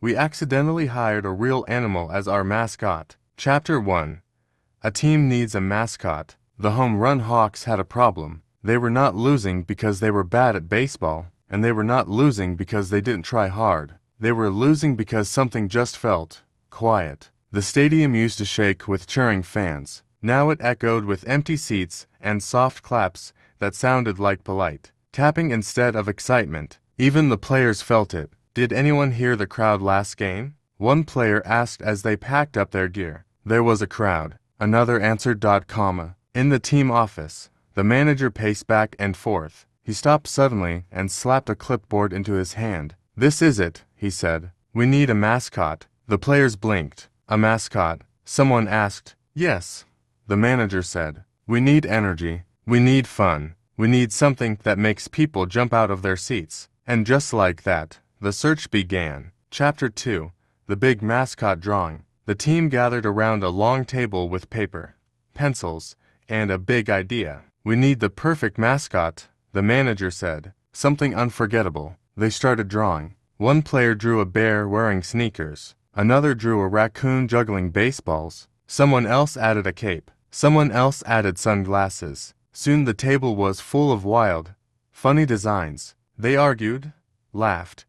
We accidentally hired a real animal as our mascot. Chapter 1. A team needs a mascot. The home run Hawks had a problem. They were not losing because they were bad at baseball, and they were not losing because they didn't try hard. They were losing because something just felt quiet. The stadium used to shake with cheering fans. Now it echoed with empty seats and soft claps that sounded like polite tapping instead of excitement. Even the players felt it. Did anyone hear the crowd last game? One player asked as they packed up their gear. There was a crowd. Another answered. In the team office, the manager paced back and forth. He stopped suddenly and slapped a clipboard into his hand. This is it, he said. We need a mascot. The players blinked. A mascot? Someone asked. Yes, the manager said. We need energy. We need fun. We need something that makes people jump out of their seats. And just like that, the search began. Chapter 2. The Big Mascot Drawing. The team gathered around a long table with paper, pencils, and a big idea. We need the perfect mascot, the manager said. Something unforgettable. They started drawing. One player drew a bear wearing sneakers. Another drew a raccoon juggling baseballs. Someone else added a cape. Someone else added sunglasses. Soon the table was full of wild, funny designs. They argued, laughed,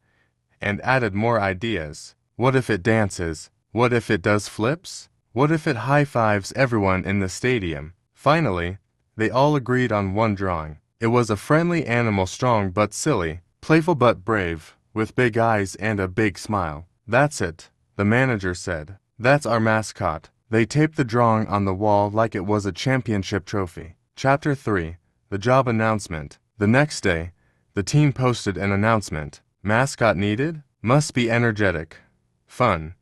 and added more ideas. What if it dances? What if it does flips? What if it high-fives everyone in the stadium? Finally, they all agreed on one drawing. It was a friendly animal, strong but silly, playful but brave, with big eyes and a big smile. That's it, the manager said. That's our mascot. They taped the drawing on the wall like it was a championship trophy. Chapter 3. The Job Announcement. The next day, the team posted an announcement. Mascot needed? Must be energetic, fun,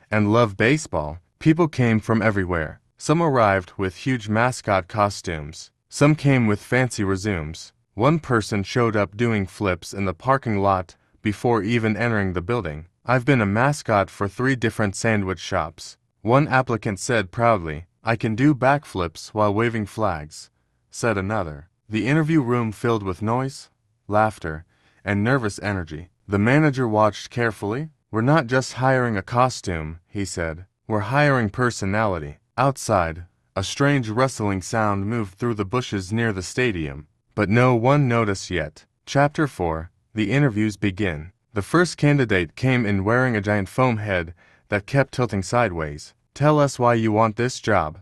and love baseball. People came from everywhere. Some arrived with huge mascot costumes. Some came with fancy resumes. One person showed up doing flips in the parking lot before even entering the building. I've been a mascot for 3 different sandwich shops. One applicant said proudly. I can do backflips while waving flags, said another. The interview room filled with noise, laughter, and nervous energy. The manager watched carefully. We're not just hiring a costume, he said. We're hiring personality. Outside, a strange rustling sound moved through the bushes near the stadium, but no one noticed yet. Chapter 4. The interviews begin. The first candidate came in wearing a giant foam head that kept tilting sideways. Tell us why you want this job,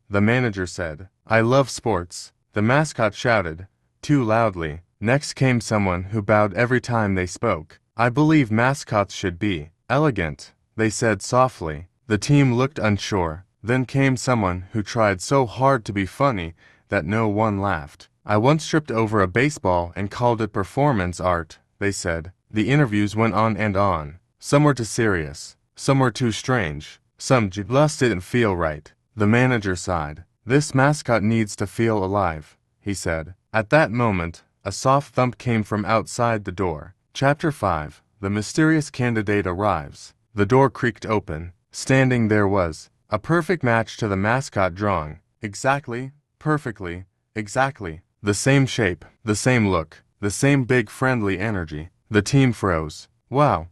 the manager said. I love sports, the mascot shouted, too loudly. Next came someone who bowed every time they spoke. I believe mascots should be elegant, they said softly. The team looked unsure. Then came someone who tried so hard to be funny that no one laughed. I once tripped over a baseball and called it performance art, they said. The interviews went on and on. Some were too serious. Some were too strange. Some just didn't feel right. The manager sighed. This mascot needs to feel alive, he said. At that moment, a soft thump came from outside the door. Chapter 5. The mysterious candidate arrives. The door creaked open. Standing there was a perfect match to the mascot drawing. Exactly, perfectly, exactly. The same shape, the same look, the same big friendly energy. The team froze. Wow.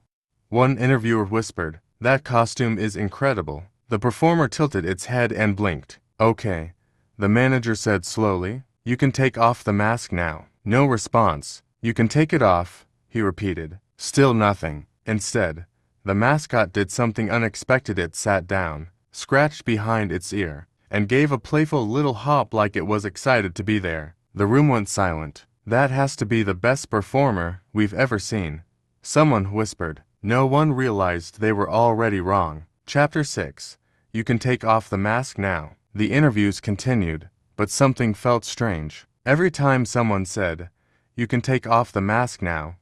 One interviewer whispered, that costume is incredible. The performer tilted its head and blinked. Okay, the manager said slowly. You can take off the mask now. No response. You can take it off, he repeated. Still nothing. Instead, the mascot did something unexpected. It sat down, scratched behind its ear, and gave a playful little hop like it was excited to be there. The room went silent. That has to be the best performer we've ever seen, someone whispered. No one realized they were already wrong. Chapter 6. You can take off the mask now. The interviews continued, but something felt strange. Every time someone said, you can take off the mask now,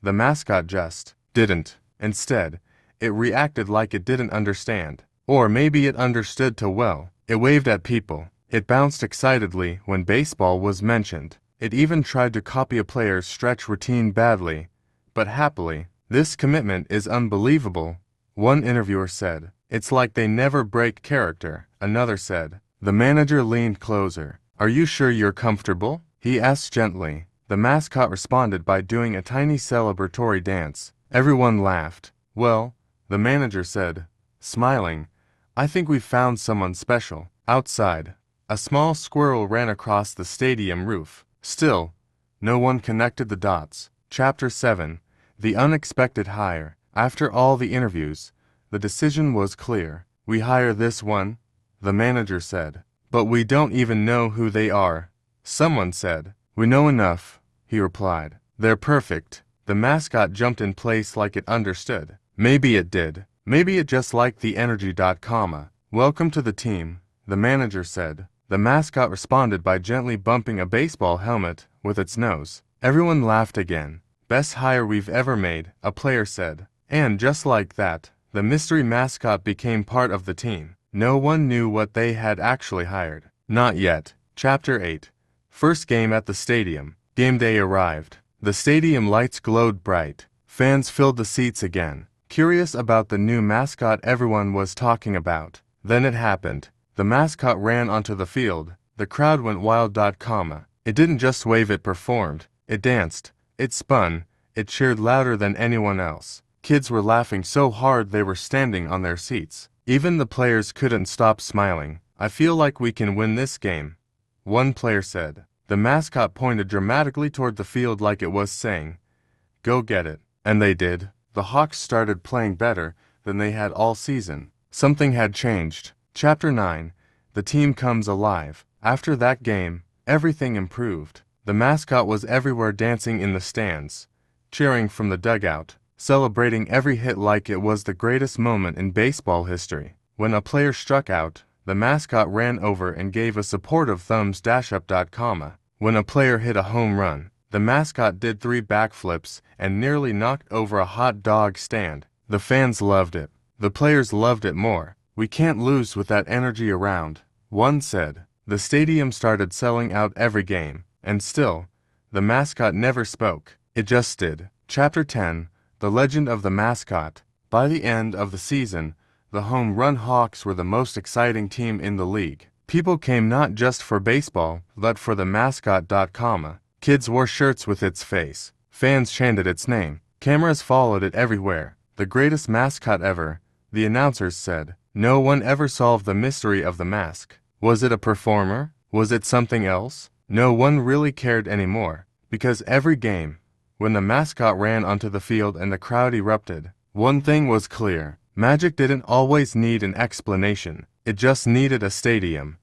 the mascot just didn't. Instead, it reacted like it didn't understand. Or maybe it understood too well. It waved at people. It bounced excitedly when baseball was mentioned. It even tried to copy a player's stretch routine badly, but happily. This commitment is unbelievable, one interviewer said. It's like they never break character, another said. The manager leaned closer. Are you sure you're comfortable? He asked gently. The mascot responded by doing a tiny celebratory dance. Everyone laughed. Well, the manager said, smiling. I think we've found someone special. Outside, a small squirrel ran across the stadium roof. Still, no one connected the dots. Chapter 7. The Unexpected Hire. After all the interviews, the decision was clear. We hire this one, the manager said. But we don't even know who they are, someone said. We know enough, he replied. They're perfect. The mascot jumped in place like it understood. Maybe it did. Maybe it just liked the energy. Welcome to the team, the manager said. The mascot responded by gently bumping a baseball helmet with its nose. Everyone laughed again. Best hire we've ever made, a player said. And just like that, the mystery mascot became part of the team. No one knew what they had actually hired. Not yet. Chapter 8. First game at the stadium. Game day arrived. The stadium lights glowed bright. Fans filled the seats again, curious about the new mascot everyone was talking about. Then it happened. The mascot ran onto the field. The crowd went wild. It didn't just wave, it performed. It danced. It spun. It cheered louder than anyone else. Kids were laughing so hard they were standing on their seats. Even the players couldn't stop smiling. I feel like we can win this game, one player said. The mascot pointed dramatically toward the field like it was saying, go get it. And they did. The Hawks started playing better than they had all season. Something had changed. Chapter 9. The team comes alive. After that game, everything improved. The mascot was everywhere, dancing in the stands, cheering from the dugout, celebrating every hit like it was the greatest moment in baseball history. When a player struck out, the mascot ran over and gave a supportive thumbs up. When a player hit a home run, the mascot did 3 backflips and nearly knocked over a hot dog stand. The fans loved it. The players loved it more. We can't lose with that energy around, one said. The stadium started selling out every game, and still, the mascot never spoke. It just did. Chapter 10. The Legend of the Mascot. By the end of the season, the Home Run Hawks were the most exciting team in the league. People came not just for baseball, but for the mascot. Kids wore shirts with its face. Fans chanted its name. Cameras followed it everywhere. The greatest mascot ever, the announcers said. No one ever solved the mystery of the mask. Was it a performer? Was it something else? No one really cared anymore, because every game, when the mascot ran onto the field and the crowd erupted, one thing was clear. Magic didn't always need an explanation. It just needed a stadium.